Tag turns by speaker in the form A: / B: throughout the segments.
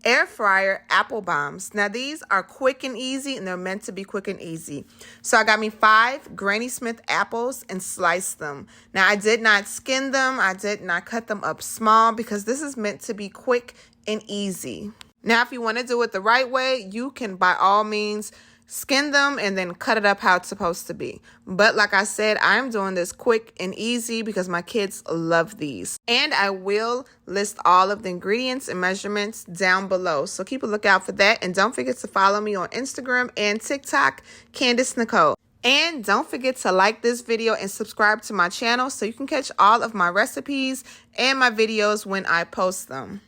A: Air fryer apple bombs. Now these are quick and easy, and they're meant to be quick and easy. So I got me 5 Granny Smith apples and sliced them. Now I did not skin them. I did not cut them up small because this is meant to be quick and easy. Now if you want to do it the right way, you can by all means skin them and then cut it up how it's supposed to be. But like I said, I'm doing this quick and easy because my kids love these. And I will list all of the ingredients and measurements down below. So keep a lookout for that. And don't forget to follow me on Instagram and TikTok, Candace Nicole. And don't forget to like this video and subscribe to my channel so you can catch all of my recipes and my videos when I post them.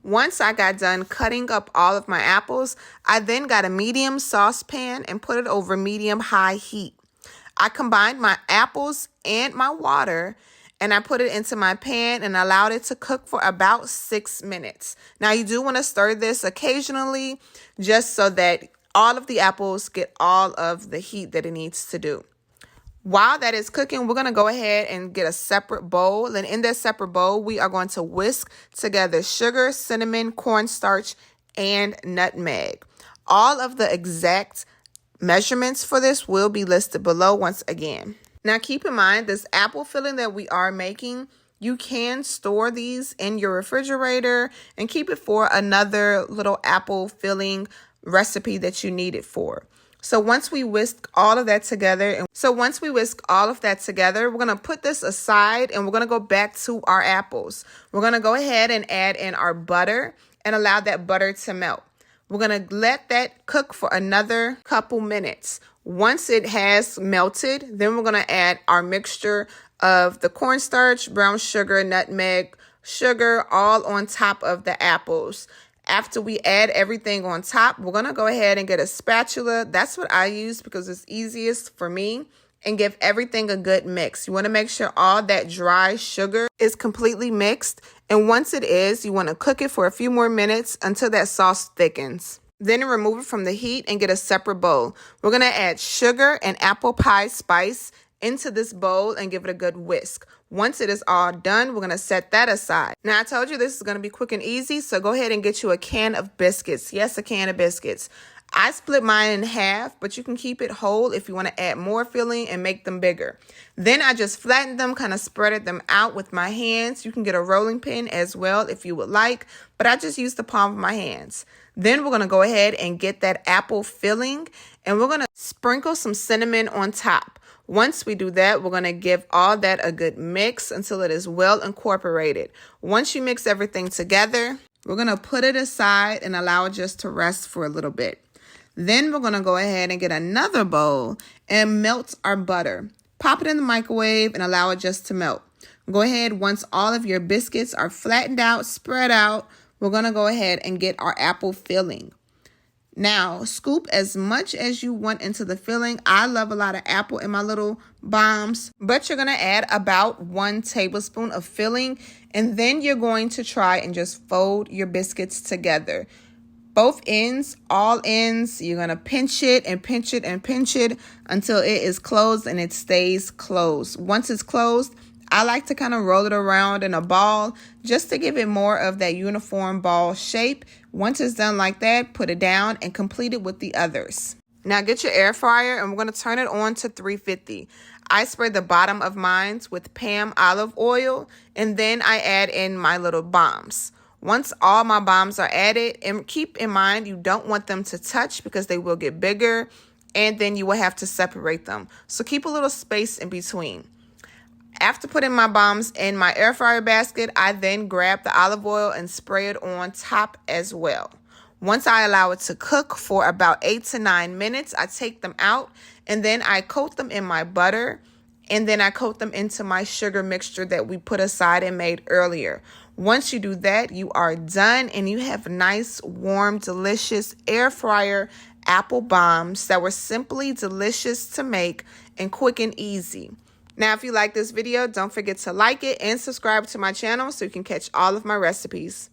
A: Once I got done cutting up all of my apples, I then got a medium saucepan and put it over medium-high heat. I combined my apples and my water, and I put it into my pan and allowed it to cook for about 6 minutes. Now, you do want to stir this occasionally just so that all of the apples get all of the heat that it needs to do. While that is cooking, we're going to go ahead and get a separate bowl. And in that separate bowl, we are going to whisk together sugar, cinnamon, cornstarch, and nutmeg. All of the exact measurements for this will be listed below once again. Now, keep in mind, this apple filling that we are making, you can store these in your refrigerator and keep it for another little apple filling recipe that you need it for. So once we whisk all of that together, we're going to put this aside and we're going to go back to our apples. We're going to go ahead and add in our butter and allow that butter to melt. We're going to let that cook for another couple minutes. Once it has melted, then we're going to add our mixture of the cornstarch, brown sugar, nutmeg, sugar, all on top of the apples. After we add everything on top, we're going to go ahead and get a spatula. That's what I use because it's easiest for me, and give everything a good mix. You want to make sure all that dry sugar is completely mixed. And once it is, you want to cook it for a few more minutes until that sauce thickens. Then remove it from the heat and get a separate bowl. We're going to add sugar and apple pie spice into this bowl and give it a good whisk. Once it is all done, we're going to set that aside. Now, I told you this is going to be quick and easy, so go ahead and get you a can of biscuits. Yes, a can of biscuits. I split mine in half, but you can keep it whole if you want to add more filling and make them bigger. Then I just flattened them, kind of spreaded them out with my hands. You can get a rolling pin as well if you would like, but I just used the palm of my hands. Then we're going to go ahead and get that apple filling, and we're going to sprinkle some cinnamon on top. Once we do that, we're going to give all that a good mix until it is well incorporated. Once you mix everything together, we're going to put it aside and allow it just to rest for a little bit. Then we're going to go ahead and get another bowl and melt our butter. Pop it in the microwave and allow it just to melt. Go ahead, once all of your biscuits are flattened out, spread out, we're going to go ahead and get our apple filling. Now, scoop as much as you want into the filling. I love a lot of apple in my little bombs, but you're going to add about 1 tablespoon of filling, and then you're going to try and just fold your biscuits together. Both ends, all ends, you're going to pinch it and pinch it and pinch it until it is closed and it stays closed. Once it's closed, I like to kind of roll it around in a ball just to give it more of that uniform ball shape. Once it's done like that, put it down and complete it with the others. Now get your air fryer and we're going to turn it on to 350. I spray the bottom of mine with Pam olive oil, and then I add in my little bombs. Once all my bombs are added, and keep in mind you don't want them to touch because they will get bigger and then you will have to separate them. So keep a little space in between. After putting my bombs in my air fryer basket, I then grab the olive oil and spray it on top as well. Once I allow it to cook for about 8 to 9 minutes, I take them out and then I coat them in my butter, and then I coat them into my sugar mixture that we put aside and made earlier. Once you do that, you are done and you have nice, warm, delicious air fryer apple bombs that were simply delicious to make and quick and easy. Now, if you like this video, don't forget to like it and subscribe to my channel so you can catch all of my recipes.